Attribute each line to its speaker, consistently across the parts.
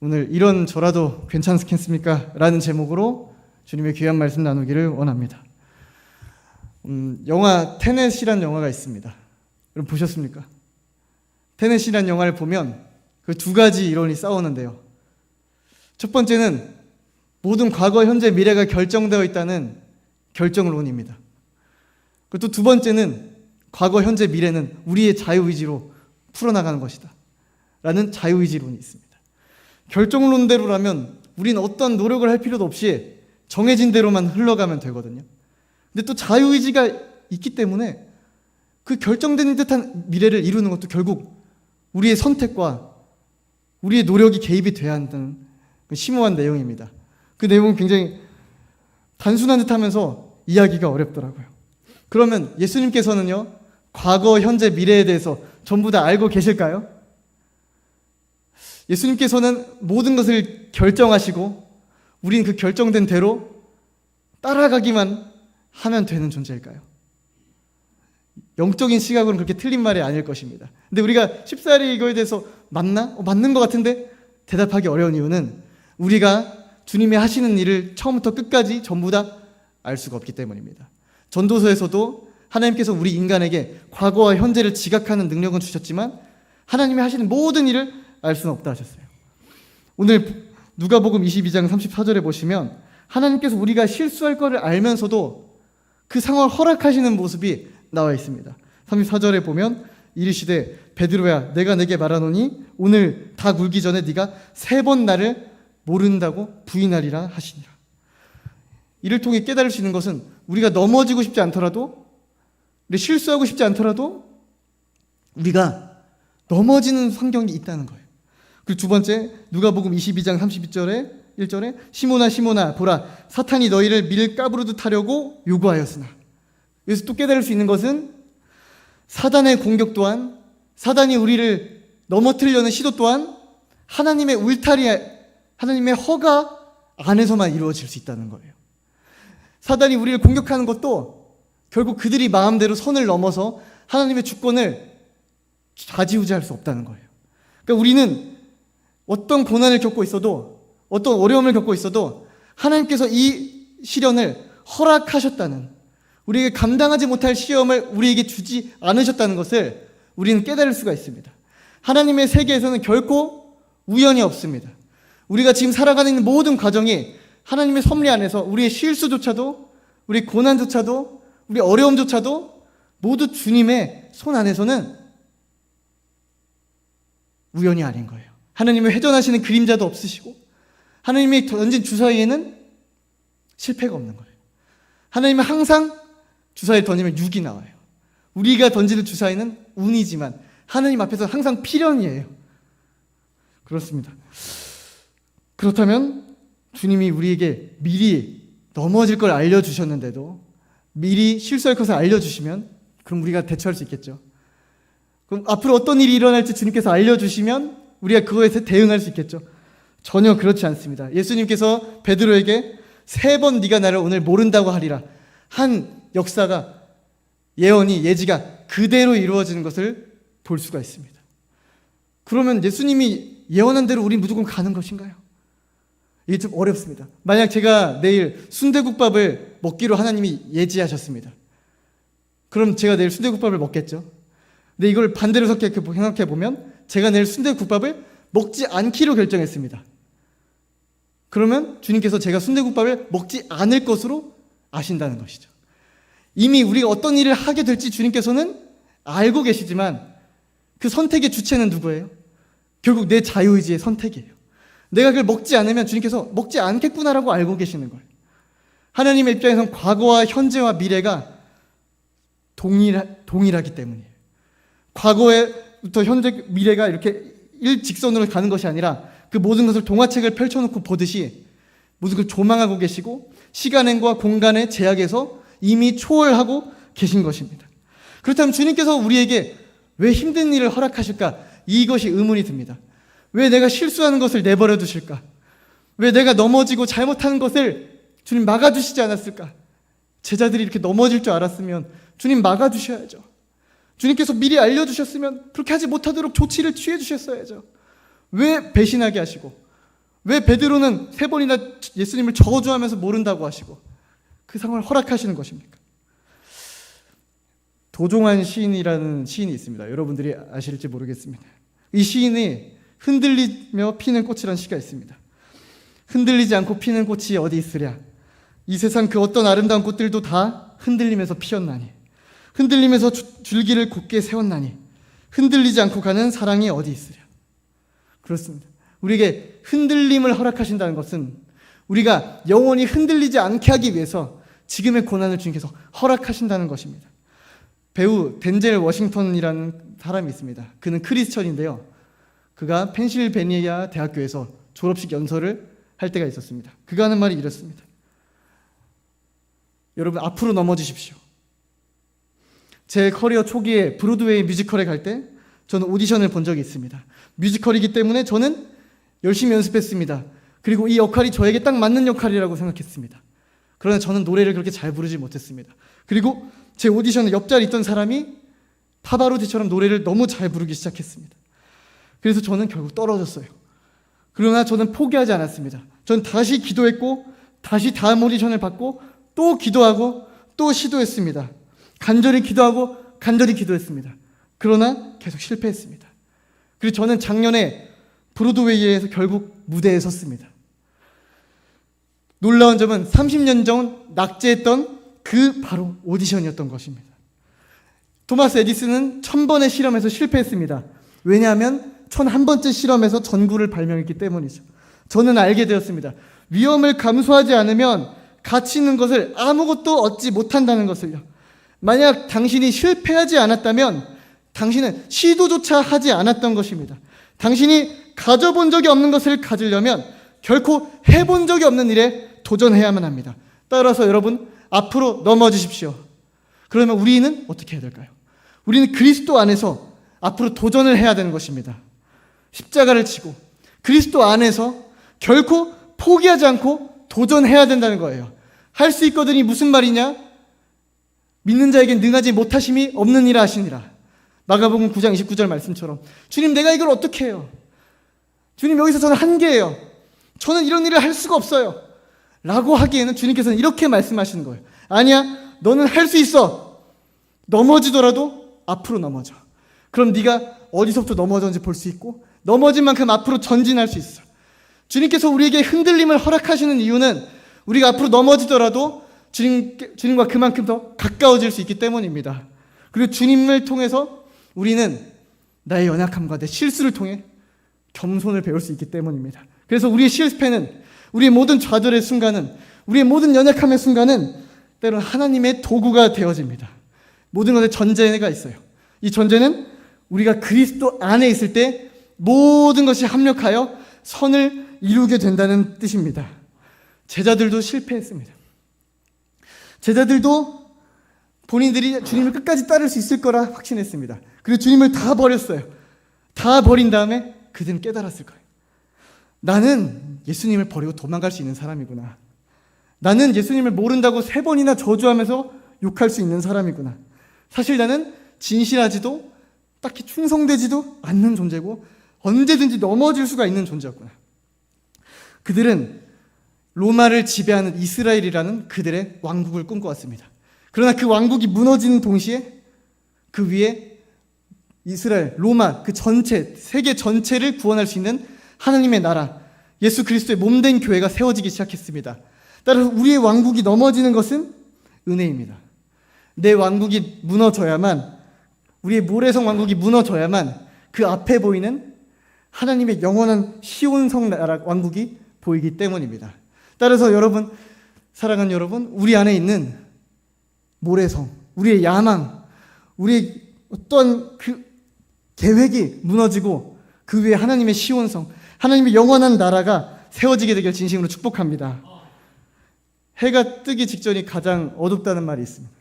Speaker 1: 오늘 이런 저라도 괜찮겠습니까? 라는 제목으로 주님의 귀한 말씀 나누기를 원합니다. 영화 테넷이라는 영화가 있습니다. 여러분 보셨습니까? 테넷이라는 영화를 보면 그 두 가지 이론이 싸우는데요. 첫 번째는 모든 과거, 현재, 미래가 결정되어 있다는 결정론입니다. 그리고 또 두 번째는 과거, 현재, 미래는 우리의 자유의지로 풀어나가는 것이다 라는 자유의지론이 있습니다. 결정론대로라면 우리는 어떤 노력을 할 필요도 없이 정해진 대로만 흘러가면 되거든요. 근데 또 자유의지가 있기 때문에 그 결정된 듯한 미래를 이루는 것도 결국 우리의 선택과 우리의 노력이 개입이 돼야 한다는 심오한 내용입니다. 그 내용은 굉장히 단순한 듯 하면서 이해하기가 어렵더라고요. 그러면 예수님께서는요, 과거, 현재, 미래에 대해서 전부 다 알고 계실까요? 예수님께서는 모든 것을 결정하시고 우리는 그 결정된 대로 따라가기만 하면 되는 존재일까요? 영적인 시각으로는 그렇게 틀린 말이 아닐 것입니다. 근데 우리가 쉽사리 이거에 대해서 맞나? 맞는 것 같은데 대답하기 어려운 이유는 우리가 주님이 하시는 일을 처음부터 끝까지 전부 다 알 수가 없기 때문입니다. 전도서에서도 하나님께서 우리 인간에게 과거와 현재를 지각하는 능력은 주셨지만 하나님이 하시는 모든 일을 알 수는 없다 하셨어요. 오늘 누가복음 22장 34절에 보시면 하나님께서 우리가 실수할 것을 알면서도 그 상황을 허락하시는 모습이 나와 있습니다. 34절에 보면 이르시되 베드로야 내가 내게 말하노니 오늘 다 굴기 전에 네가 3번 나를 모른다고 부인하리라 하시니라. 이를 통해 깨달을 수 있는 것은 우리가 넘어지고 싶지 않더라도, 우리 실수하고 싶지 않더라도 우리가 넘어지는 환경이 있다는 거예요. 그리고 두 번째, 누가복음 22장 1절에 시몬아 시몬아 보라 사탄이 너희를 밀가부르듯 하려고 요구하였으나. 여기서 또 깨달을 수 있는 것은 사단의 공격 또한, 사단이 우리를 넘어뜨리려는 시도 또한 하나님의 울타리, 하나님의 허가 안에서만 이루어질 수 있다는 거예요. 사단이 우리를 공격하는 것도 결국 그들이 마음대로 선을 넘어서 하나님의 주권을 좌지우지할 수 없다는 거예요. 그러니까 우리는 어떤 고난을 겪고 있어도, 어떤 어려움을 겪고 있어도 하나님께서 이 시련을 허락하셨다는, 우리에게 감당하지 못할 시험을 우리에게 주지 않으셨다는 것을 우리는 깨달을 수가 있습니다. 하나님의 세계에서는 결코 우연이 없습니다. 우리가 지금 살아가는 모든 과정이 하나님의 섭리 안에서 우리의 실수조차도, 우리 고난조차도, 우리 어려움조차도 모두 주님의 손 안에서는 우연이 아닌 거예요. 하나님의 회전하시는 그림자도 없으시고 하나님이 던진 주사위에는 실패가 없는 거예요. 하나님은 항상 주사위를 던지면 6이 나와요. 우리가 던지는 주사위는 운이지만 하나님 앞에서 항상 필연이에요. 그렇습니다. 그렇다면 주님이 우리에게 미리 넘어질 걸 알려주셨는데도 미리 실수할 것을 알려주시면 그럼 우리가 대처할 수 있겠죠. 그럼 앞으로 어떤 일이 일어날지 주님께서 알려주시면 우리가 그거에 대응할 수 있겠죠. 전혀 그렇지 않습니다. 예수님께서 베드로에게 3번 네가 나를 오늘 모른다고 하리라 한 역사가, 예언이, 예지가 그대로 이루어지는 것을 볼 수가 있습니다. 그러면 예수님이 예언한 대로 우리 무조건 가는 것인가요? 이게 좀 어렵습니다. 만약 제가 내일 순대국밥을 먹기로 하나님이 예지하셨습니다. 그럼 제가 내일 순대국밥을 먹겠죠. 근데 이걸 반대로 생각해보면 제가 내일 순대국밥을 먹지 않기로 결정했습니다. 그러면 주님께서 제가 순대국밥을 먹지 않을 것으로 아신다는 것이죠. 이미 우리가 어떤 일을 하게 될지 주님께서는 알고 계시지만 그 선택의 주체는 누구예요? 결국 내 자유의지의 선택이에요. 내가 그걸 먹지 않으면 주님께서 먹지 않겠구나라고 알고 계시는 거예요. 하나님의 입장에서는 과거와 현재와 미래가 동일하기 때문이에요. 과거에부터 현재, 미래가 이렇게 일직선으로 가는 것이 아니라 그 모든 것을 동화책을 펼쳐놓고 보듯이 모든 걸 조망하고 계시고 시간과 공간의 제약에서 이미 초월하고 계신 것입니다. 그렇다면 주님께서 우리에게 왜 힘든 일을 허락하실까? 이것이 의문이 듭니다. 왜 내가 실수하는 것을 내버려 두실까? 왜 내가 넘어지고 잘못하는 것을 주님 막아주시지 않았을까? 제자들이 이렇게 넘어질 줄 알았으면 주님 막아주셔야죠. 주님께서 미리 알려주셨으면 그렇게 하지 못하도록 조치를 취해 주셨어야죠. 왜 배신하게 하시고 왜 베드로는 3번이나 예수님을 저주하면서 모른다고 하시고 그 상황을 허락하시는 것입니까? 도종환 시인이라는 시인이 있습니다. 여러분들이 아실지 모르겠습니다. 이 시인이 흔들리며 피는 꽃이라는 시가 있습니다. 흔들리지 않고 피는 꽃이 어디 있으랴. 이 세상 그 어떤 아름다운 꽃들도 다 흔들리면서 피었나니, 흔들리면서 줄기를 곧게 세웠나니 흔들리지 않고 가는 사랑이 어디 있으랴. 그렇습니다. 우리에게 흔들림을 허락하신다는 것은 우리가 영원히 흔들리지 않게 하기 위해서 지금의 고난을 주님께서 허락하신다는 것입니다. 배우 덴젤 워싱턴이라는 사람이 있습니다. 그는 크리스천인데요. 그가 펜실베니아 대학교에서 졸업식 연설을 할 때가 있었습니다. 그가 하는 말이 이렇습니다. 여러분, 앞으로 넘어지십시오. 제 커리어 초기에 브로드웨이 뮤지컬에 갈 때 저는 오디션을 본 적이 있습니다. 뮤지컬이기 때문에 저는 열심히 연습했습니다. 그리고 이 역할이 저에게 딱 맞는 역할이라고 생각했습니다. 그러나 저는 노래를 그렇게 잘 부르지 못했습니다. 그리고 제 오디션에 옆자리 있던 사람이 파바로티처럼 노래를 너무 잘 부르기 시작했습니다. 그래서 저는 결국 떨어졌어요. 그러나 저는 포기하지 않았습니다. 저는 다시 기도했고 다시 다음 오디션을 받고 또 기도하고 또 시도했습니다. 간절히 기도하고 간절히 기도했습니다. 그러나 계속 실패했습니다. 그리고 저는 작년에 브로드웨이에서 결국 무대에 섰습니다. 놀라운 점은 30년 전 낙제했던 그 바로 오디션이었던 것입니다. 토마스 에디슨은 1000번의 실험에서 실패했습니다. 왜냐하면 1001번째 실험에서 전구를 발명했기 때문이죠. 저는 알게 되었습니다. 위험을 감수하지 않으면 가치 있는 것을 아무것도 얻지 못한다는 것을요. 만약 당신이 실패하지 않았다면 당신은 시도조차 하지 않았던 것입니다. 당신이 가져본 적이 없는 것을 가지려면 결코 해본 적이 없는 일에 도전해야만 합니다. 따라서 여러분, 앞으로 넘어지십시오. 그러면 우리는 어떻게 해야 될까요? 우리는 그리스도 안에서 앞으로 도전을 해야 되는 것입니다. 십자가를 지고 그리스도 안에서 결코 포기하지 않고 도전해야 된다는 거예요. 할 수 있거든이 무슨 말이냐? 믿는 자에겐 능하지 못하심이 없는 이라 하시니라. 마가복음 9장 29절 말씀처럼, 주님, 내가 이걸 어떻게 해요? 주님, 여기서 저는 한계예요. 저는 이런 일을 할 수가 없어요. 라고 하기에는 주님께서는 이렇게 말씀하시는 거예요. 아니야, 너는 할 수 있어. 넘어지더라도 앞으로 넘어져. 그럼 네가 어디서부터 넘어졌는지 볼 수 있고 넘어진 만큼 앞으로 전진할 수 있어. 주님께서 우리에게 흔들림을 허락하시는 이유는 우리가 앞으로 넘어지더라도 주님과 그만큼 더 가까워질 수 있기 때문입니다. 그리고 주님을 통해서 우리는 나의 연약함과 내 실수를 통해 겸손을 배울 수 있기 때문입니다. 그래서 우리의 실패는, 우리의 모든 좌절의 순간은, 우리의 모든 연약함의 순간은 때로는 하나님의 도구가 되어집니다. 모든 것에 전제가 있어요. 이 전제는 우리가 그리스도 안에 있을 때 모든 것이 합력하여 선을 이루게 된다는 뜻입니다. 제자들도 실패했습니다. 제자들도 본인들이 주님을 끝까지 따를 수 있을 거라 확신했습니다. 그리고 주님을 다 버렸어요. 다 버린 다음에 그들은 깨달았을 거예요. 나는 예수님을 버리고 도망갈 수 있는 사람이구나. 나는 예수님을 모른다고 3번이나 저주하면서 욕할 수 있는 사람이구나. 사실 나는 진실하지도 딱히 충성되지도 않는 존재고 언제든지 넘어질 수가 있는 존재였구나. 그들은 로마를 지배하는 이스라엘이라는 그들의 왕국을 꿈꿔왔습니다. 그러나 그 왕국이 무너지는 동시에 그 위에 이스라엘, 로마 그 전체, 세계 전체를 구원할 수 있는 하나님의 나라, 예수 그리스도의 몸된 교회가 세워지기 시작했습니다. 따라서 우리의 왕국이 넘어지는 것은 은혜입니다. 내 왕국이 무너져야만, 우리의 모래성 왕국이 무너져야만 그 앞에 보이는 하나님의 영원한 시온성 나라 왕국이 보이기 때문입니다. 따라서 여러분, 사랑하는 여러분, 우리 안에 있는 모래성, 우리의 야망, 우리의 어떤 그 계획이 무너지고 그 위에 하나님의 시온성, 하나님의 영원한 나라가 세워지게 되길 진심으로 축복합니다. 해가 뜨기 직전이 가장 어둡다는 말이 있습니다.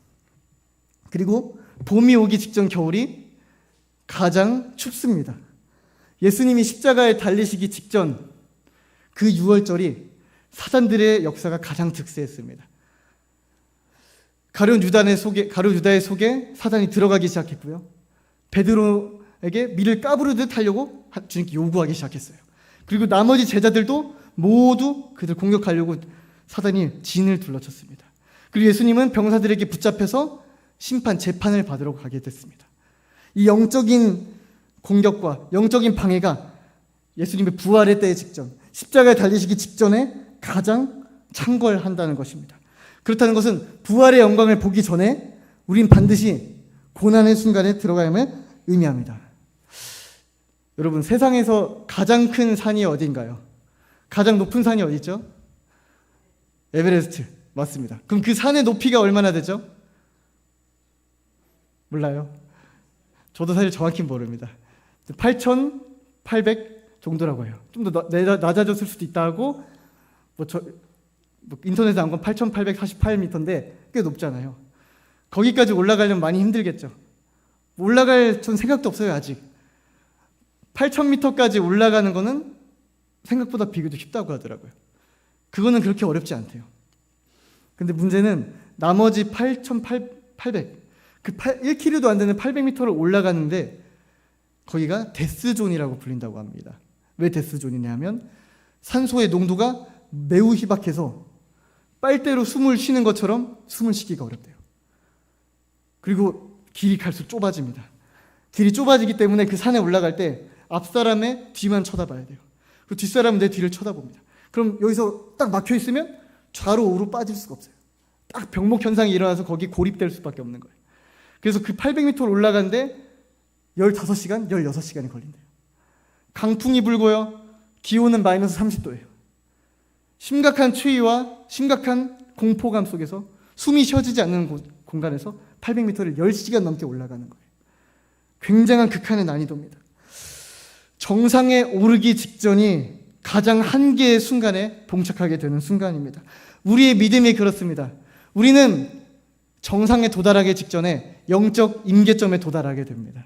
Speaker 1: 그리고 봄이 오기 직전 겨울이 가장 춥습니다. 예수님이 십자가에 달리시기 직전 그 6월절이 사단들의 역사가 가장 득세했습니다. 가룟 유다의 속에 사단이 들어가기 시작했고요. 베드로에게 밀을 까부르듯 하려고 주님께 요구하기 시작했어요. 그리고 나머지 제자들도 모두 그들 공격하려고 사단이 진을 둘러쳤습니다. 그리고 예수님은 병사들에게 붙잡혀서 심판, 재판을 받으러 가게 됐습니다. 이 영적인 공격과 영적인 방해가 예수님의 부활의 때에 직전, 십자가에 달리시기 직전에 가장 창궐한다는 것입니다. 그렇다는 것은 부활의 영광을 보기 전에 우린 반드시 고난의 순간에 들어가야만 의미합니다. 여러분, 세상에서 가장 큰 산이 어디인가요? 가장 높은 산이 어디 있죠? 에베레스트. 맞습니다. 그럼 그 산의 높이가 얼마나 되죠? 몰라요. 저도 사실 정확히 모릅니다. 8,800 정도라고 해요. 좀 더 낮아졌을 수도 있다고 인터넷에 나온 건 8,848m인데 꽤 높잖아요. 거기까지 올라가려면 많이 힘들겠죠. 올라갈 전 생각도 없어요. 아직 8,000m까지 올라가는 거는 생각보다 비교도 쉽다고 하더라고요. 그거는 그렇게 어렵지 않대요. 근데 문제는 나머지 8,800 1km도 안 되는 800m를 올라가는데 거기가 데스존이라고 불린다고 합니다. 왜 데스존이냐면 산소의 농도가 매우 희박해서 빨대로 숨을 쉬는 것처럼 숨을 쉬기가 어렵대요. 그리고 길이 갈수록 좁아집니다. 길이 좁아지기 때문에 그 산에 올라갈 때 앞사람의 뒤만 쳐다봐야 돼요. 그리고 뒷사람은 내 뒤를 쳐다봅니다. 그럼 여기서 딱 막혀 있으면 좌로 우로 빠질 수가 없어요. 딱 병목 현상이 일어나서 거기 고립될 수밖에 없는 거예요. 그래서 그 800m를 올라가는데 15시간, 16시간이 걸린대요. 강풍이 불고요. 기온은 마이너스 30도예요. 심각한 추위와 심각한 공포감 속에서 숨이 쉬어지지 않는 공간에서 800m를 10시간 넘게 올라가는 거예요. 굉장한 극한의 난이도입니다. 정상에 오르기 직전이 가장 한계의 순간에 봉착하게 되는 순간입니다. 우리의 믿음이 그렇습니다. 우리는 정상에 도달하기 직전에 영적 임계점에 도달하게 됩니다.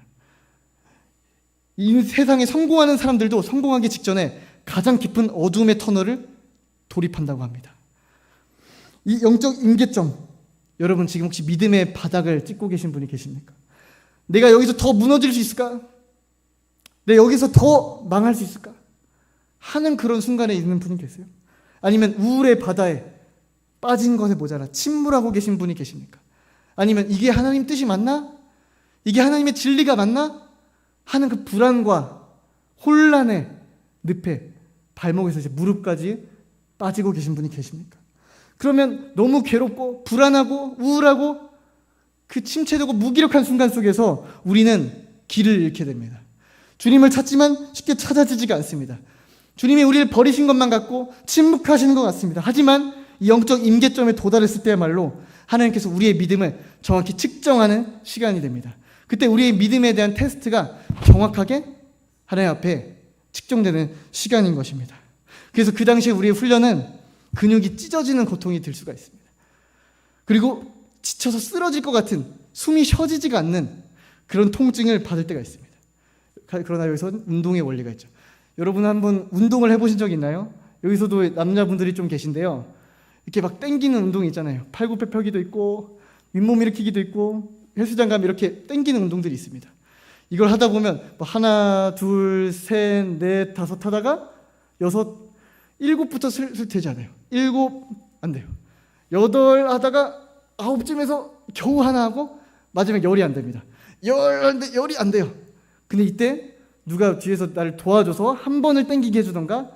Speaker 1: 이 세상에 성공하는 사람들도 성공하기 직전에 가장 깊은 어둠의 터널을 돌입한다고 합니다. 이 영적 임계점, 여러분 지금 혹시 믿음의 바닥을 찍고 계신 분이 계십니까? 내가 여기서 더 무너질 수 있을까? 내가 여기서 더 망할 수 있을까? 하는 그런 순간에 있는 분이 계세요? 아니면 우울의 바다에 빠진 것에 모자라 침몰하고 계신 분이 계십니까? 아니면 이게 하나님 뜻이 맞나? 이게 하나님의 진리가 맞나? 하는 그 불안과 혼란의 늪에 발목에서 이제 무릎까지 빠지고 계신 분이 계십니까? 그러면 너무 괴롭고 불안하고 우울하고 그 침체되고 무기력한 순간 속에서 우리는 길을 잃게 됩니다. 주님을 찾지만 쉽게 찾아지지가 않습니다. 주님이 우리를 버리신 것만 같고 침묵하시는 것 같습니다. 하지만 이 영적 임계점에 도달했을 때야말로 하나님께서 우리의 믿음을 정확히 측정하는 시간이 됩니다. 그때 우리의 믿음에 대한 테스트가 정확하게 하나님 앞에 측정되는 시간인 것입니다. 그래서 그 당시에 우리의 훈련은 근육이 찢어지는 고통이 들 수가 있습니다. 그리고 지쳐서 쓰러질 것 같은 숨이 쉬어지지가 않는 그런 통증을 받을 때가 있습니다. 그러나 여기서 운동의 원리가 있죠. 여러분 한번 운동을 해보신 적 있나요? 여기서도 남자분들이 좀 계신데요. 이렇게 막 땡기는 운동이 있잖아요. 팔굽혀 펴기도 있고 윗몸 일으키기도 있고 헬스장 가면 이렇게 땡기는 운동들이 있습니다. 이걸 하다 보면 뭐 하나, 둘, 셋, 넷, 다섯 하다가 여섯, 일곱부터 슬슬 되지 않아요. 일곱 안 돼요. 여덟 하다가 아홉쯤에서 겨우 하나 하고 마지막에 열이 안 됩니다. 열이 안 돼요. 근데 이때 누가 뒤에서 나를 도와줘서 한 번을 땡기게 해주던가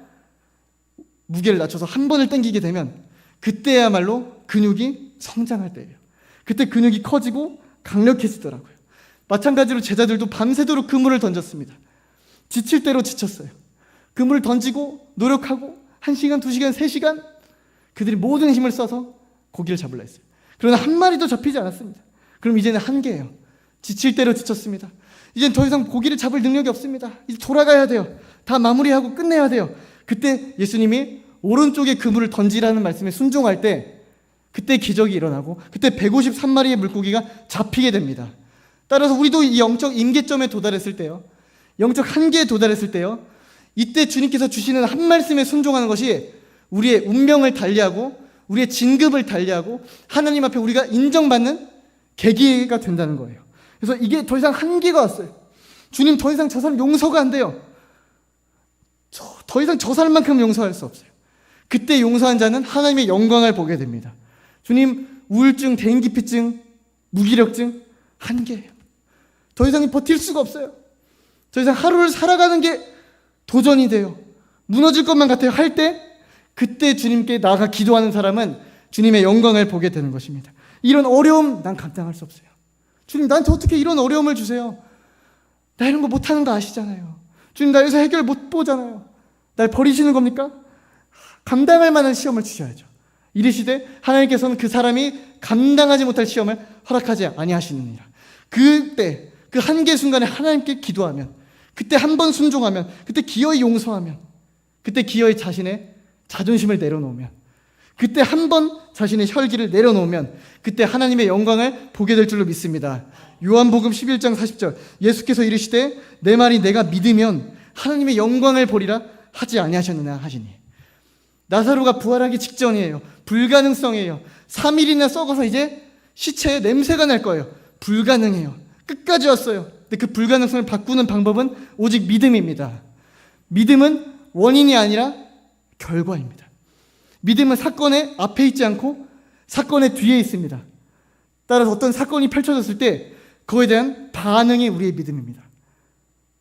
Speaker 1: 무게를 낮춰서 한 번을 땡기게 되면 그때야말로 근육이 성장할 때예요. 그때 근육이 커지고 강력해지더라고요. 마찬가지로 제자들도 밤새도록 그물을 던졌습니다. 지칠 대로 지쳤어요. 그물을 던지고 노력하고 1시간, 2시간, 3시간 그들이 모든 힘을 써서 고기를 잡으려 했어요. 그러나 한 마리도 잡히지 않았습니다. 그럼 이제는 한계예요. 지칠 대로 지쳤습니다. 이젠 더 이상 고기를 잡을 능력이 없습니다. 이제 돌아가야 돼요. 다 마무리하고 끝내야 돼요. 그때 예수님이 오른쪽에 그물을 던지라는 말씀에 순종할 때 그때 기적이 일어나고 그때 153마리의 물고기가 잡히게 됩니다. 따라서 우리도 이 영적 임계점에 도달했을 때요, 영적 한계에 도달했을 때요, 이때 주님께서 주시는 한 말씀에 순종하는 것이 우리의 운명을 달리하고 우리의 진급을 달리하고 하나님 앞에 우리가 인정받는 계기가 된다는 거예요. 그래서 이게 더 이상 한계가 왔어요. 주님 더 이상 저 사람 용서가 안 돼요. 더 이상 저 사람만큼 용서할 수 없어요. 그때 용서한 자는 하나님의 영광을 보게 됩니다. 주님, 우울증, 대인기피증, 무기력증 한계예요. 더 이상 버틸 수가 없어요. 더 이상 하루를 살아가는 게 도전이 돼요. 무너질 것만 같아요. 할 때 그때 주님께 나아가 기도하는 사람은 주님의 영광을 보게 되는 것입니다. 이런 어려움 난 감당할 수 없어요. 주님, 나한테 어떻게 이런 어려움을 주세요? 나 이런 거 못하는 거 아시잖아요. 주님, 나 여기서 해결 못 보잖아요. 날 버리시는 겁니까? 감당할 만한 시험을 주셔야죠. 이르시되 하나님께서는 그 사람이 감당하지 못할 시험을 허락하지 아니하시느니라. 그때 그 한계 순간에 하나님께 기도하면, 그때 한 번 순종하면, 그때 기어이 용서하면, 그때 기어이 자신의 자존심을 내려놓으면, 그때 한 번 자신의 혈기를 내려놓으면 그때 하나님의 영광을 보게 될 줄로 믿습니다. 요한복음 11장 40절, 예수께서 이르시되 내 말이 내가 믿으면 하나님의 영광을 보리라 하지 아니하셨느냐 하시니. 나사로가 부활하기 직전이에요. 불가능성이에요. 3일이나 썩어서 이제 시체에 냄새가 날 거예요. 불가능해요. 끝까지 왔어요. 근데 그 불가능성을 바꾸는 방법은 오직 믿음입니다. 믿음은 원인이 아니라 결과입니다. 믿음은 사건의 앞에 있지 않고 사건의 뒤에 있습니다. 따라서 어떤 사건이 펼쳐졌을 때 그거에 대한 반응이 우리의 믿음입니다.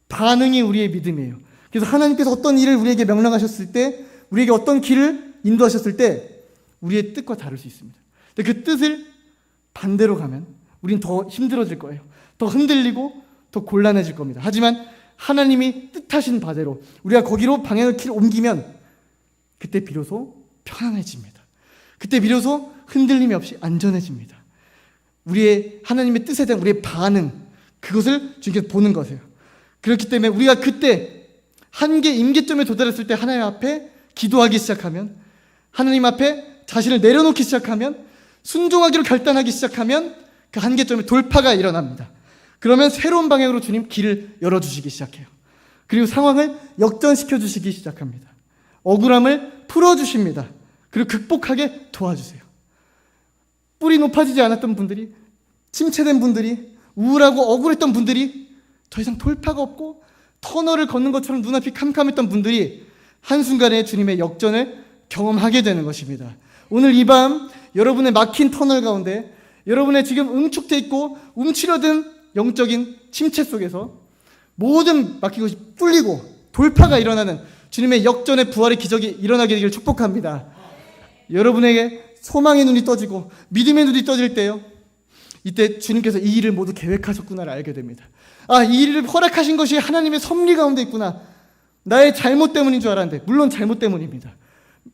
Speaker 1: 반응이 우리의 믿음이에요. 그래서 하나님께서 어떤 일을 우리에게 명령하셨을 때, 우리에게 어떤 길을 인도하셨을 때 우리의 뜻과 다를 수 있습니다. 근데 그 뜻을 반대로 가면 우린 더 힘들어질 거예요. 더 흔들리고 더 곤란해질 겁니다. 하지만 하나님이 뜻하신 바대로 우리가 거기로 방향을 옮기면 그때 비로소 편안해집니다. 그때 비로소 흔들림이 없이 안전해집니다. 우리의 하나님의 뜻에 대한 우리의 반응, 그것을 주님께서 보는 거세요. 그렇기 때문에 우리가 그때 한계 임계점에 도달했을 때 하나님 앞에 기도하기 시작하면, 하나님 앞에 자신을 내려놓기 시작하면, 순종하기로 결단하기 시작하면 그 한계점에 돌파가 일어납니다. 그러면 새로운 방향으로 주님 길을 열어주시기 시작해요. 그리고 상황을 역전시켜 주시기 시작합니다. 억울함을 풀어주십니다. 그리고 극복하게 도와주세요. 뿔이 높아지지 않았던 분들이, 침체된 분들이, 우울하고 억울했던 분들이 더 이상 돌파가 없고 터널을 걷는 것처럼 눈앞이 캄캄했던 분들이 한순간에 주님의 역전을 경험하게 되는 것입니다. 오늘 이 밤 여러분의 막힌 터널 가운데, 여러분의 지금 응축돼 있고 움츠러든 영적인 침체 속에서 모든 막힌 것이 뚫리고 돌파가 일어나는 주님의 역전의 부활의 기적이 일어나게 되기를 축복합니다. 여러분에게 소망의 눈이 떠지고 믿음의 눈이 떠질 때요, 이때 주님께서 이 일을 모두 계획하셨구나를 알게 됩니다. 아, 이 일을 허락하신 것이 하나님의 섭리 가운데 있구나. 나의 잘못 때문인 줄 알았는데 물론 잘못 때문입니다.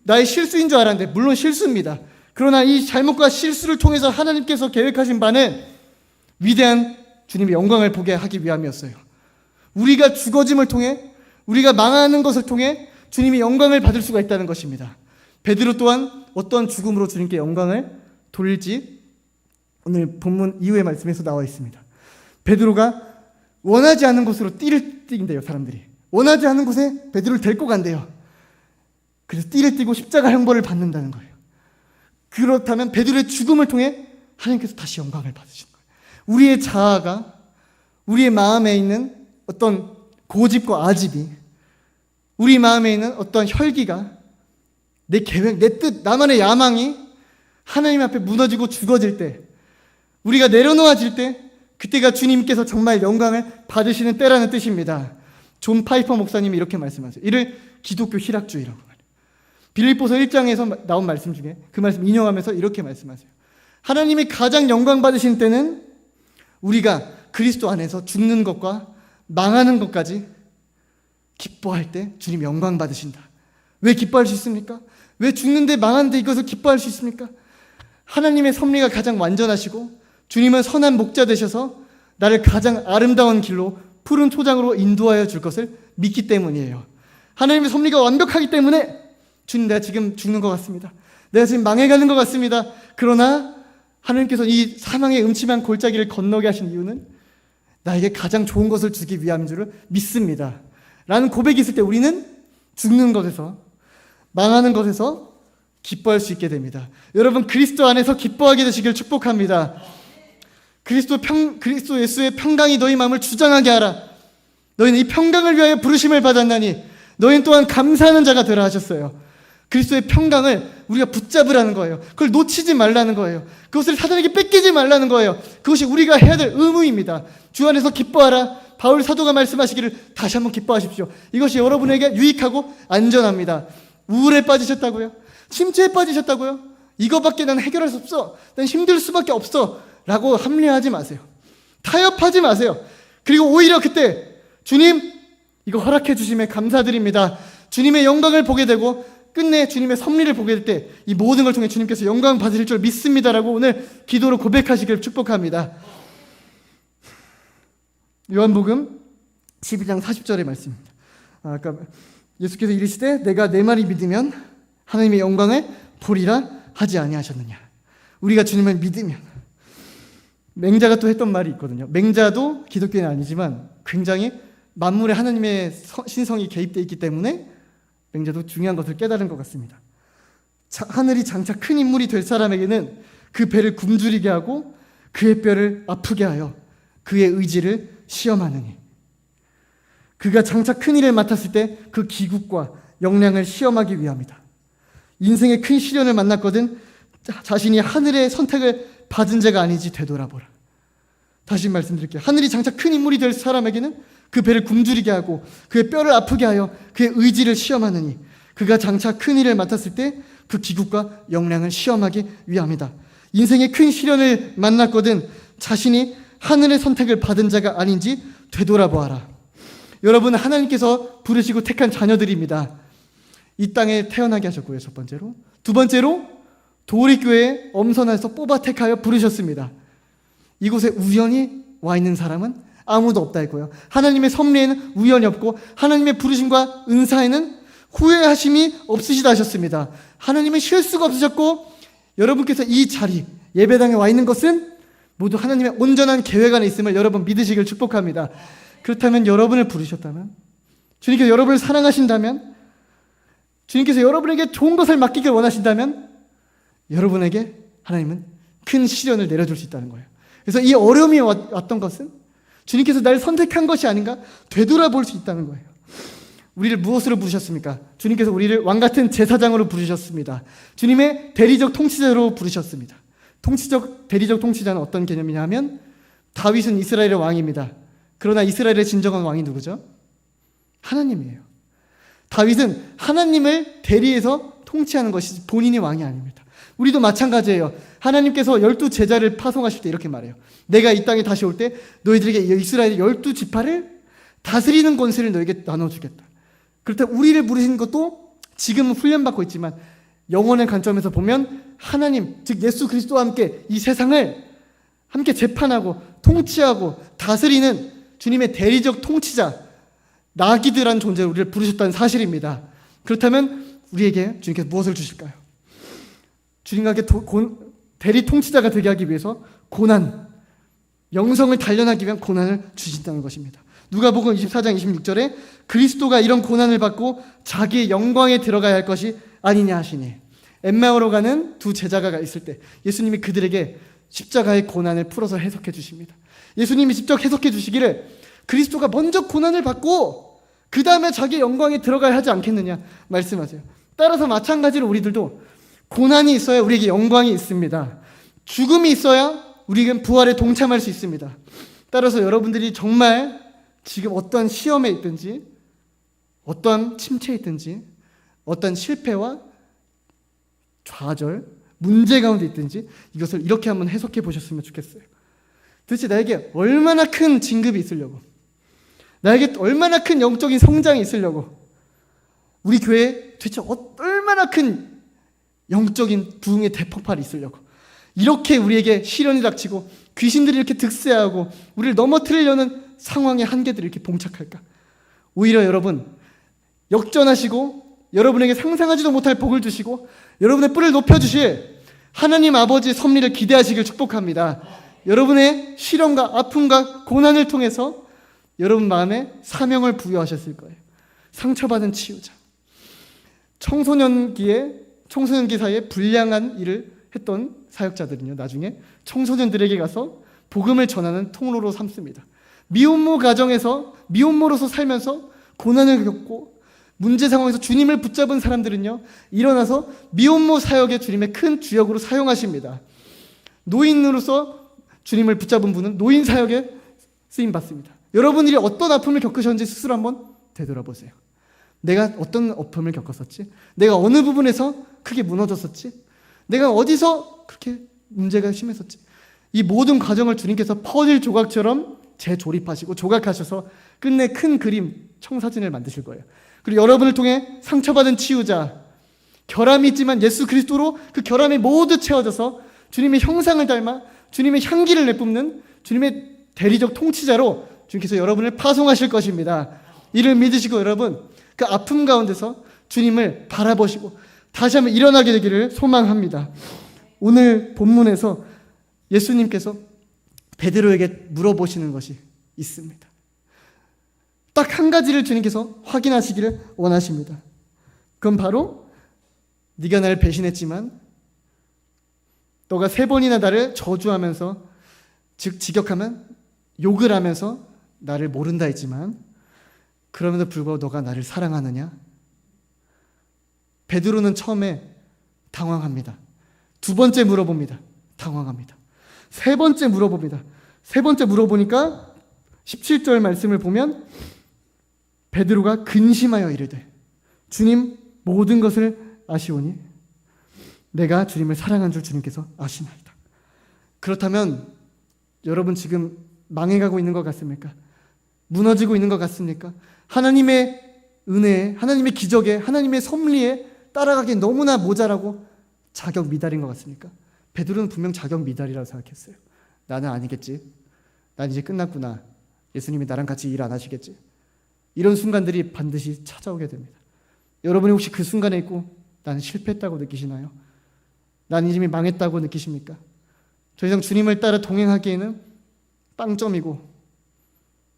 Speaker 1: 나의 실수인 줄 알았는데 물론 실수입니다. 그러나 이 잘못과 실수를 통해서 하나님께서 계획하신 바는 위대한 주님의 영광을 보게 하기 위함이었어요. 우리가 죽어짐을 통해, 우리가 망하는 것을 통해 주님의 영광을 받을 수가 있다는 것입니다. 베드로 또한 어떤 죽음으로 주님께 영광을 돌릴지 오늘 본문 이후의 말씀에서 나와 있습니다. 베드로가 원하지 않는 곳으로 띠를 띠긴대요. 사람들이 원하지 않는 곳에 베드로를 데리고 간대요. 그래서 띠를 띠고 십자가 형벌을 받는다는 거예요. 그렇다면 베드로의 죽음을 통해 하나님께서 다시 영광을 받으시는 거예요. 우리의 자아가, 우리의 마음에 있는 어떤 고집과 아집이, 우리 마음에 있는 어떤 혈기가, 내 계획, 내 뜻, 나만의 야망이 하나님 앞에 무너지고 죽어질 때, 우리가 내려놓아질 때, 그때가 주님께서 정말 영광을 받으시는 때라는 뜻입니다. 존 파이퍼 목사님이 이렇게 말씀하세요. 이를 기독교 희락주의라고 말해요. 빌립보서 1장에서 나온 말씀 중에 그 말씀 인용하면서 이렇게 말씀하세요. 하나님이 가장 영광 받으신 때는 우리가 그리스도 안에서 죽는 것과 망하는 것까지 기뻐할 때 주님 영광 받으신다. 왜 기뻐할 수 있습니까? 왜 죽는데 망하는데 이것을 기뻐할 수 있습니까? 하나님의 섭리가 가장 완전하시고 주님은 선한 목자 되셔서 나를 가장 아름다운 길로 푸른 초장으로 인도하여 줄 것을 믿기 때문이에요. 하나님의 섭리가 완벽하기 때문에 주님, 내가 지금 죽는 것 같습니다. 내가 지금 망해가는 것 같습니다. 그러나 하나님께서 이 사망의 음침한 골짜기를 건너게 하신 이유는 나에게 가장 좋은 것을 주기 위함인 줄을 믿습니다. 라는 고백이 있을 때 우리는 죽는 것에서, 망하는 것에서 기뻐할 수 있게 됩니다. 여러분, 그리스도 안에서 기뻐하게 되시길 축복합니다. 그리스도 예수의 평강이 너희 마음을 주장하게 하라. 너희는 이 평강을 위하여 부르심을 받았나니 너희는 또한 감사하는 자가 되라 하셨어요. 그리스도의 평강을 우리가 붙잡으라는 거예요. 그걸 놓치지 말라는 거예요. 그것을 사단에게 뺏기지 말라는 거예요. 그것이 우리가 해야 될 의무입니다. 주 안에서 기뻐하라. 바울 사도가 말씀하시기를 다시 한번 기뻐하십시오. 이것이 여러분에게 유익하고 안전합니다. 우울에 빠지셨다고요? 침체에 빠지셨다고요? 이거밖에 난 해결할 수 없어. 난 힘들 수밖에 없어. 라고 합리화하지 마세요. 타협하지 마세요. 그리고 오히려 그때 주님 이거 허락해 주심에 감사드립니다. 주님의 영광을 보게 되고 끝내 주님의 섭리를 보게 될 때 이 모든 걸 통해 주님께서 영광 받으실 줄 믿습니다라고 오늘 기도로 고백하시기를 축복합니다. 요한복음 12장 40절의 말씀입니다. 아까 예수께서 이르시되 내가 내 말이 믿으면 하나님의 영광을 보리라 하지 아니하셨느냐. 우리가 주님을 믿으면. 맹자가 또 했던 말이 있거든요. 맹자도 기독교는 아니지만 굉장히 만물에 하나님의 신성이 개입되어 있기 때문에 맹자도 중요한 것을 깨달은 것 같습니다. 하늘이 장차 큰 인물이 될 사람에게는 그 배를 굶주리게 하고 그의 뼈를 아프게 하여 그의 의지를 시험하느니 그가 장차 큰 일을 맡았을 때 그 기국과 역량을 시험하기 위함이다. 인생의 큰 시련을 만났거든 자신이 하늘의 선택을 받은 자가 아니지 되돌아보라. 다시 말씀드릴게요. 하늘이 장차 큰 인물이 될 사람에게는 그 배를 굶주리게 하고 그의 뼈를 아프게 하여 그의 의지를 시험하느니 그가 장차 큰 일을 맡았을 때 그 기국과 역량을 시험하기 위함이다. 인생의 큰 시련을 만났거든 자신이 하늘의 선택을 받은 자가 아닌지 되돌아보아라. 여러분, 하나님께서 부르시고 택한 자녀들입니다. 이 땅에 태어나게 하셨고요, 첫 번째로. 두 번째로 도리교회 엄선해서 뽑아 택하여 부르셨습니다. 이곳에 우연히 와 있는 사람은 아무도 없다 했고요. 하나님의 섭리에는 우연이 없고 하나님의 부르심과 은사에는 후회하심이 없으시다 하셨습니다. 하나님은 실수가 없으셨고 여러분께서 이 자리 예배당에 와 있는 것은 모두 하나님의 온전한 계획 안에 있음을 여러분 믿으시길 축복합니다. 그렇다면 여러분을 부르셨다면, 주님께서 여러분을 사랑하신다면, 주님께서 여러분에게 좋은 것을 맡기길 원하신다면 여러분에게 하나님은 큰 시련을 내려줄 수 있다는 거예요. 그래서 이 어려움이 왔던 것은 주님께서 나를 선택한 것이 아닌가 되돌아볼 수 있다는 거예요. 우리를 무엇으로 부르셨습니까? 주님께서 우리를 왕같은 제사장으로 부르셨습니다. 주님의 대리적 통치자로 부르셨습니다. 대리적 통치자는 어떤 개념이냐 하면 다윗은 이스라엘의 왕입니다. 그러나 이스라엘의 진정한 왕이 누구죠? 하나님이에요. 다윗은 하나님을 대리해서 통치하는 것이지 본인이 왕이 아닙니다. 우리도 마찬가지예요. 하나님께서 12제자를 파송하실 때 이렇게 말해요. 내가 이 땅에 다시 올 때 너희들에게 이스라엘의 12지파를 다스리는 권세를 너에게 나눠주겠다. 그렇다면 우리를 부르신 것도 지금은 훈련받고 있지만 영원의 관점에서 보면 하나님, 즉 예수 그리스도와 함께 이 세상을 함께 재판하고 통치하고 다스리는 주님의 대리적 통치자, 나기드라는 존재로 우리를 부르셨다는 사실입니다. 그렇다면 우리에게 주님께서 무엇을 주실까요? 주님과 함께 대리 통치자가 되게 하기 위해서 고난, 영성을 단련하기 위한 고난을 주신다는 것입니다. 누가복음 24장 26절에 그리스도가 이런 고난을 받고 자기의 영광에 들어가야 할 것이 아니냐 하시니, 엠마오로 가는 두 제자가 있을 때 예수님이 그들에게 십자가의 고난을 풀어서 해석해 주십니다. 예수님이 직접 해석해 주시기를 그리스도가 먼저 고난을 받고 그 다음에 자기의 영광에 들어가야 하지 않겠느냐 말씀하세요. 따라서 마찬가지로 우리들도 고난이 있어야 우리에게 영광이 있습니다. 죽음이 있어야 우리에겐 부활에 동참할 수 있습니다. 따라서 여러분들이 정말 지금 어떠한 시험에 있든지 어떠한 침체에 있든지 어떠한 실패와 좌절, 문제 가운데 있든지 이것을 이렇게 한번 해석해 보셨으면 좋겠어요. 도대체 나에게 얼마나 큰 진급이 있으려고, 나에게 얼마나 큰 영적인 성장이 있으려고, 우리 교회에 도대체 얼마나 큰 영적인 부흥의 대폭발이 있으려고 이렇게 우리에게 시련이 닥치고 귀신들이 이렇게 득세하고 우리를 넘어뜨리려는 상황의 한계들이 이렇게 봉착할까? 오히려 여러분 역전하시고 여러분에게 상상하지도 못할 복을 주시고 여러분의 뿔을 높여주실 하나님 아버지의 섭리를 기대하시길 축복합니다. 여러분의 시련과 아픔과 고난을 통해서 여러분 마음에 사명을 부여하셨을 거예요. 상처받은 치유자. 청소년기 사이에 불량한 일을 했던 사역자들은요, 나중에 청소년들에게 가서 복음을 전하는 통로로 삼습니다. 미혼모 가정에서 미혼모로서 살면서 고난을 겪고 문제 상황에서 주님을 붙잡은 사람들은요, 일어나서 미혼모 사역에 주님의 큰 주역으로 사용하십니다. 노인으로서 주님을 붙잡은 분은 노인 사역에 쓰임받습니다. 여러분들이 어떤 아픔을 겪으셨는지 스스로 한번 되돌아보세요. 내가 어떤 아픔을 겪었었지? 내가 어느 부분에서 크게 무너졌었지? 내가 어디서 그렇게 문제가 심했었지? 이 모든 과정을 주님께서 퍼즐 조각처럼 재조립하시고 조각하셔서 끝내 큰 그림, 청사진을 만드실 거예요. 그리고 여러분을 통해 상처받은 치유자, 결함이 있지만 예수 그리스도로 그 결함이 모두 채워져서 주님의 형상을 닮아 주님의 향기를 내뿜는 주님의 대리적 통치자로 주님께서 여러분을 파송하실 것입니다. 이를 믿으시고 여러분 그 아픔 가운데서 주님을 바라보시고 다시 한번 일어나게 되기를 소망합니다. 오늘 본문에서 예수님께서 베드로에게 물어보시는 것이 있습니다. 딱 한 가지를 주님께서 확인하시기를 원하십니다. 그건 바로 네가 나를 배신했지만 너가 3번이나 나를 저주하면서 즉 직역하면 욕을 하면서 나를 모른다 했지만 그럼에도 불구하고 너가 나를 사랑하느냐? 베드로는 처음에 당황합니다. 2번째 물어봅니다. 당황합니다. 3번째 물어봅니다. 3번째 물어보니까 17절 말씀을 보면 베드로가 근심하여 이르되 주님 모든 것을 아시오니 내가 주님을 사랑한 줄 주님께서 아시나이다. 그렇다면 여러분 지금 망해가고 있는 것 같습니까? 무너지고 있는 것 같습니까? 하나님의 은혜에, 하나님의 기적에, 하나님의 섭리에 따라가기 너무나 모자라고 자격 미달인 것 같습니까? 베드로는 분명 자격 미달이라고 생각했어요. 나는 아니겠지. 난 이제 끝났구나. 예수님이 나랑 같이 일 안 하시겠지. 이런 순간들이 반드시 찾아오게 됩니다. 여러분이 혹시 그 순간에 있고 나는 실패했다고 느끼시나요? 나는 이미 망했다고 느끼십니까? 더 이상 주님을 따라 동행하기에는 빵점이고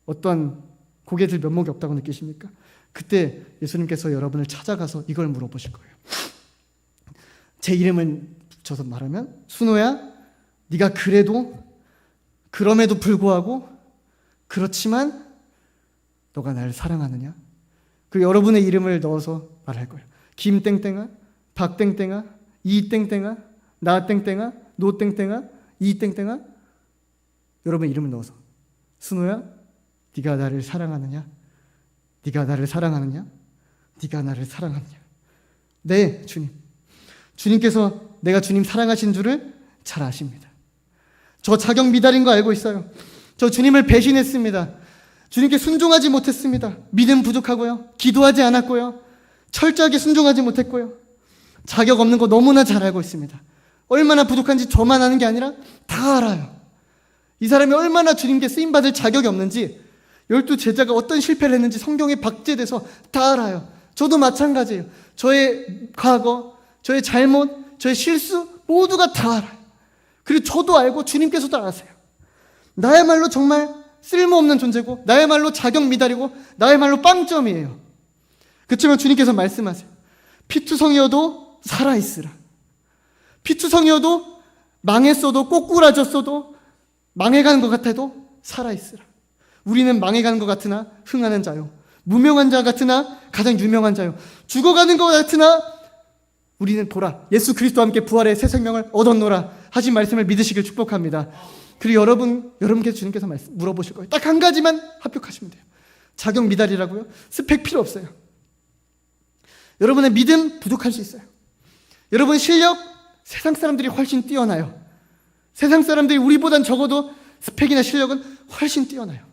Speaker 1: 어떠한 고개 들 면목이 없다고 느끼십니까? 그때 예수님께서 여러분을 찾아가서 이걸 물어보실 거예요. 제 이름을 붙여서 말하면 순호야, 네가 그럼에도 불구하고 그렇지만 너가 나를 사랑하느냐? 그리고 여러분의 이름을 넣어서 말할 거예요. 김땡땡아, 박땡땡아, 이땡땡아, 나땡땡아, 노땡땡아, 이땡땡아. 여러분 이름을 넣어서 순호야, 네가 나를 사랑하느냐? 네가 나를 사랑하느냐? 네가 나를 사랑하느냐? 네, 주님. 주님께서 내가 주님 사랑하신 줄을 잘 아십니다. 저 자격 미달인 거 알고 있어요. 저 주님을 배신했습니다. 주님께 순종하지 못했습니다. 믿음 부족하고요. 기도하지 않았고요. 철저하게 순종하지 못했고요. 자격 없는 거 너무나 잘 알고 있습니다. 얼마나 부족한지 저만 아는 게 아니라 다 알아요. 이 사람이 얼마나 주님께 쓰임받을 자격이 없는지 12제자가 어떤 실패를 했는지 성경에 박제돼서 다 알아요. 저도 마찬가지예요. 저의 과거, 저의 잘못, 저의 실수 모두가 다 알아요. 그리고 저도 알고 주님께서도 아세요. 나야말로 정말 쓸모없는 존재고 나야말로 자격 미달이고 나야말로 빵점이에요. 그렇지만 주님께서 말씀하세요. 피투성이어도 살아있으라. 피투성이어도 망했어도 꼬꾸라졌어도 망해가는 것 같아도 살아있으라. 우리는 망해가는 것 같으나 흥하는 자요, 무명한 자 같으나 가장 유명한 자요, 죽어가는 것 같으나 우리는 보라 예수 그리스도와 함께 부활의 새 생명을 얻었노라 하신 말씀을 믿으시길 축복합니다. 그리고 여러분께 주님께서 물어보실 거예요. 딱 한 가지만 합격하시면 돼요. 자격 미달이라고요? 스펙 필요 없어요. 여러분의 믿음 부족할 수 있어요. 여러분의 실력 세상 사람들이 훨씬 뛰어나요. 세상 사람들이 우리보단 적어도 스펙이나 실력은 훨씬 뛰어나요.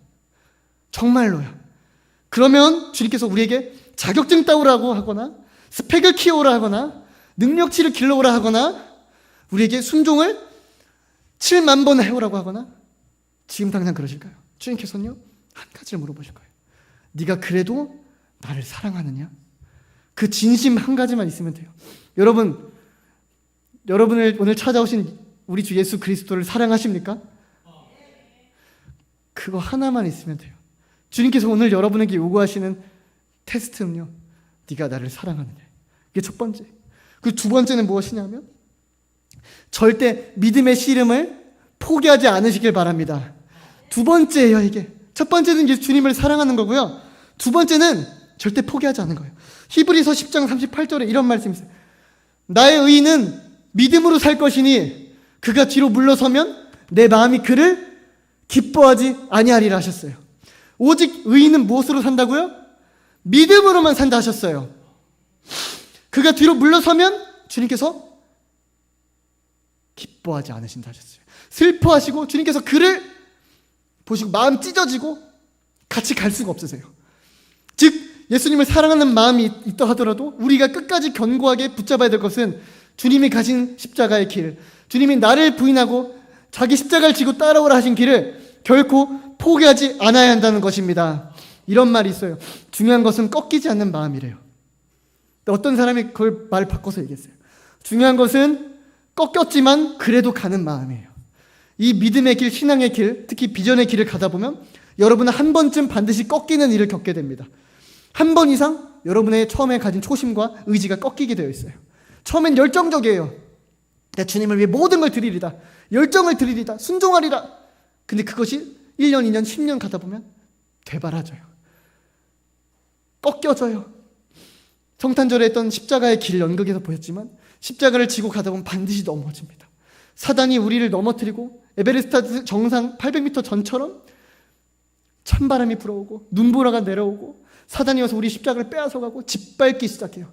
Speaker 1: 정말로요. 그러면 주님께서 우리에게 자격증 따오라고 하거나 스펙을 키워오라 하거나 능력치를 길러오라 하거나 우리에게 순종을 7만 번 해오라고 하거나 지금 당장 그러실까요? 주님께서는요 한 가지를 물어보실 거예요. 네가 그래도 나를 사랑하느냐? 그 진심 한 가지만 있으면 돼요. 여러분을 오늘 찾아오신 우리 주 예수 그리스도를 사랑하십니까? 그거 하나만 있으면 돼요. 주님께서 오늘 여러분에게 요구하시는 테스트는요, 네가 나를 사랑하느냐. 이게 첫 번째. 그 두 번째는 무엇이냐면 절대 믿음의 씨름을 포기하지 않으시길 바랍니다. 두 번째예요, 이게. 첫 번째는 주님을 사랑하는 거고요. 두 번째는 절대 포기하지 않은 거예요. 히브리서 10장 38절에 이런 말씀이 있어요. 나의 의인은 믿음으로 살 것이니 그가 뒤로 물러서면 내 마음이 그를 기뻐하지 아니하리라 하셨어요. 오직 의인은 무엇으로 산다고요? 믿음으로만 산다 하셨어요. 그가 뒤로 물러서면 주님께서 기뻐하지 않으신다 하셨어요. 슬퍼하시고 주님께서 그를 보시고 마음 찢어지고 같이 갈 수가 없으세요. 즉 예수님을 사랑하는 마음이 있다 하더라도 우리가 끝까지 견고하게 붙잡아야 될 것은 주님이 가신 십자가의 길, 주님이 나를 부인하고 자기 십자가를 지고 따라오라 하신 길을 결코 포기하지 않아야 한다는 것입니다. 이런 말이 있어요. 중요한 것은 꺾이지 않는 마음이래요. 어떤 사람이 그걸 말 바꿔서 얘기했어요. 중요한 것은 꺾였지만 그래도 가는 마음이에요. 이 믿음의 길, 신앙의 길, 특히 비전의 길을 가다 보면 여러분은 한 번쯤 반드시 꺾이는 일을 겪게 됩니다. 한 번 이상 여러분의 처음에 가진 초심과 의지가 꺾이게 되어 있어요. 처음엔 열정적이에요. 내 주님을 위해 모든 걸 드리리다. 열정을 드리리다. 순종하리라. 근데 그것이 1년, 2년, 10년 가다 보면 되바라져요. 꺾여져요. 성탄절에 했던 십자가의 길 연극에서 보였지만 십자가를 지고 가다 보면 반드시 넘어집니다. 사단이 우리를 넘어뜨리고 에베레스트 정상 800m 전처럼 찬바람이 불어오고 눈보라가 내려오고 사단이 와서 우리 십자가를 빼앗아가고 짓밟기 시작해요.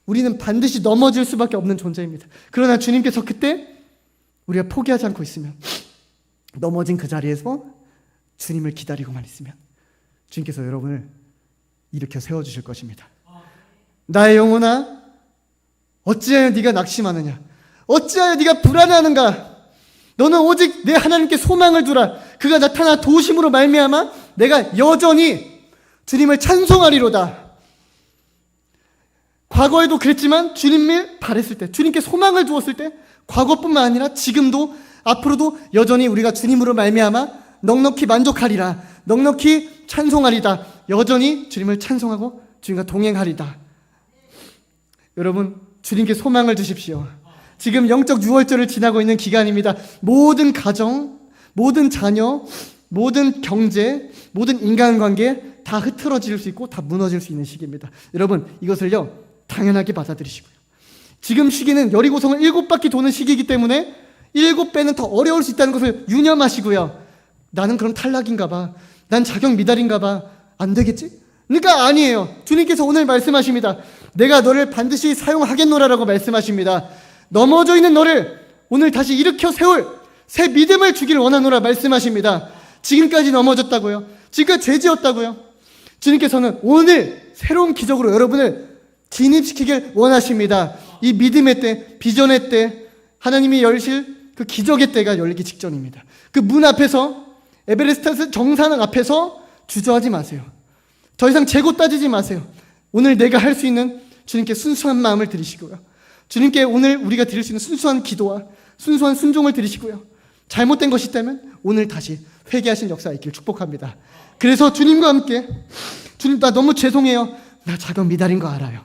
Speaker 1: 우리는 반드시 넘어질 수밖에 없는 존재입니다. 그러나 주님께서 그때 우리가 포기하지 않고 있으면, 넘어진 그 자리에서 주님을 기다리고만 있으면 주님께서 여러분을 일으켜 세워주실 것입니다. 나의 영혼아, 어찌하여 네가 낙심하느냐? 어찌하여 네가 불안해하는가? 너는 오직 내 하나님께 소망을 두라. 그가 나타나 도우심으로 말미암아 내가 여전히 주님을 찬송하리로다. 과거에도 그랬지만 주님을 바랬을 때, 주님께 소망을 두었을 때, 과거뿐만 아니라 지금도 앞으로도 여전히 우리가 주님으로 말미암아 넉넉히 만족하리라. 넉넉히 찬송하리다. 여전히 주님을 찬송하고 주님과 동행하리다. 여러분, 주님께 소망을 두십시오. 지금 영적 유월절을 지나고 있는 기간입니다. 모든 가정, 모든 자녀, 모든 경제, 모든 인간관계 다 흐트러질 수 있고 다 무너질 수 있는 시기입니다. 여러분, 이것을요 당연하게 받아들이시고요. 지금 시기는 여리고성을 7바퀴 도는 시기이기 때문에 7배는 더 어려울 수 있다는 것을 유념하시고요. 나는 그럼 탈락인가 봐. 난 자격 미달인가 봐. 안 되겠지? 그러니까 아니에요. 주님께서 오늘 말씀하십니다. 내가 너를 반드시 사용하겠노라라고 말씀하십니다. 넘어져 있는 너를 오늘 다시 일으켜 세울 새 믿음을 주기를 원하노라 말씀하십니다. 지금까지 넘어졌다고요. 지금까지 죄지었다고요. 주님께서는 오늘 새로운 기적으로 여러분을 진입시키길 원하십니다. 이 믿음의 때, 비전의 때, 하나님이 열실 그 기적의 때가 열리기 직전입니다. 그 문 앞에서, 에베레스트 정상 앞에서 주저하지 마세요. 더 이상 재고 따지지 마세요. 오늘 내가 할 수 있는 주님께 순수한 마음을 드리시고요. 주님께 오늘 우리가 드릴 수 있는 순수한 기도와 순수한 순종을 드리시고요. 잘못된 것이 있다면 오늘 다시 회개하신 역사가 있기를 축복합니다. 그래서 주님과 함께, 주님 나 너무 죄송해요. 나 자격 미달인 거 알아요.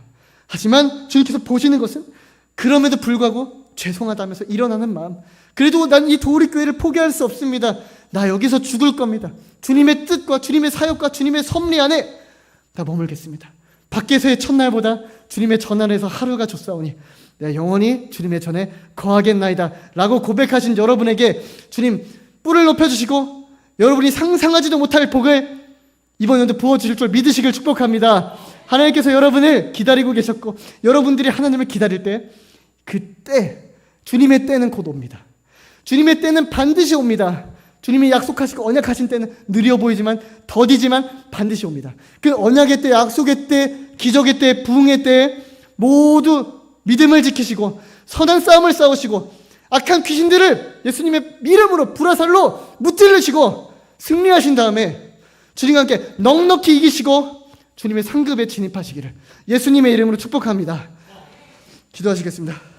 Speaker 1: 하지만 주님께서 보시는 것은 그럼에도 불구하고 죄송하다면서 일어나는 마음. 그래도 난 이 도우리교회를 포기할 수 없습니다. 나 여기서 죽을 겁니다. 주님의 뜻과 주님의 사역과 주님의 섭리 안에 다 머물겠습니다. 밖에서의 첫날보다 주님의 전날에서 하루가 좋사오니 내가 영원히 주님의 전에 거하겠나이다 라고 고백하신 여러분에게 주님 뿔을 높여주시고 여러분이 상상하지도 못할 복을 이번 연도 부어주실 줄 믿으시길 축복합니다. 하나님께서 여러분을 기다리고 계셨고 여러분들이 하나님을 기다릴 때 그때 주님의 때는 곧 옵니다. 주님의 때는 반드시 옵니다. 주님이 약속하시고 언약하신 때는 느려 보이지만 더디지만 반드시 옵니다. 그 언약의 때, 약속의 때, 기적의 때, 부흥의 때 모두 믿음을 지키시고 선한 싸움을 싸우시고 악한 귀신들을 예수님의 이름으로 불화살로 무찌르시고 승리하신 다음에 주님과 함께 넉넉히 이기시고 주님의 상급에 진입하시기를 예수님의 이름으로 축복합니다. 기도하시겠습니다.